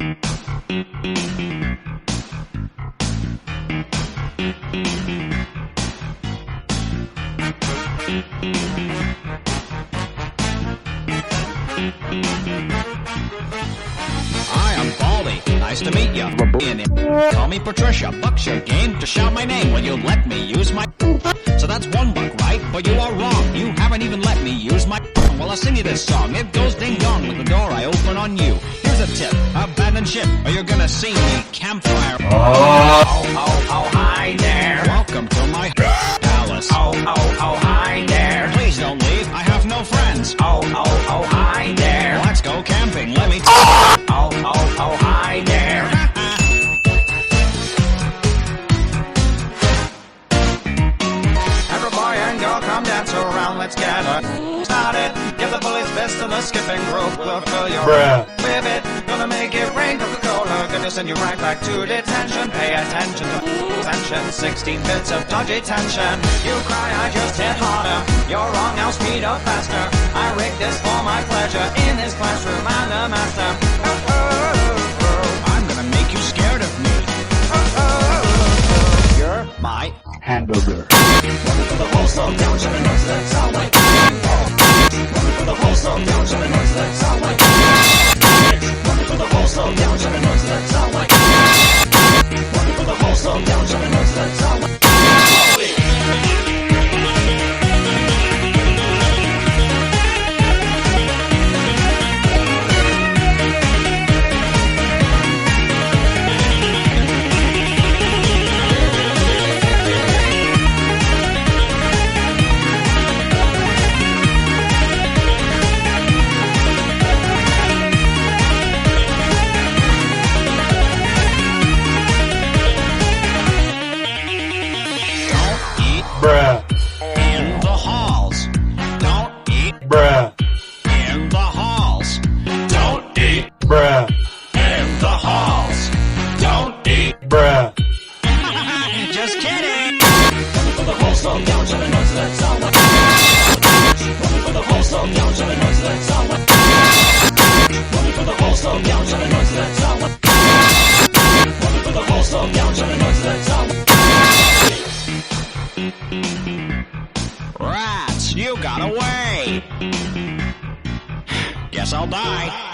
Hi, I'm Baldi. Nice to meet you. Call me Patricia. Buck's your game to shout my name. Will you let me use my... So that's $1, right? But you are wrong. You haven't even let me use my... Well, I'll sing you this song. It goes ding-dong with the door I open on you. Here's a tip. Abandon ship or you're gonna see me campfire. Oh, hi there. Welcome to my palace. Oh, hi there. Please don't leave. I have no friends. Oh, hi there. Let's go camping. Let me... Oh, hi there. Every boy and girl come dance around. Let's get it started. Give the bullies fist and the skipping rope will fill your with it. Gonna make it rain Coca-Cola. Gonna send you right back to detention. Pay attention to tension. 16 bits of dodgy tension. You cry, I just hit harder. You're wrong, I'll speed up faster. I rigged this for my pleasure. In his classroom, I'm the master. I'm gonna make you scared of me. You're my hamburger. Running for the whole song down, jumping noise that sound like running for the whole song down, jumping noise that sound like running for the whole song down, jumping noise that sound like running for the whole song down, jumping noise that sound like in the halls. Don't eat in the halls. Don't eat in the halls. Don't eat Just kidding. running for the whole song down, jumping noise that sound like running for the whole song down, jumping noise that sound like running for the whole song down, jumping noise that sound like running for the whole song down, jumping noise that sound like Rats, you got away. Guess I'll die.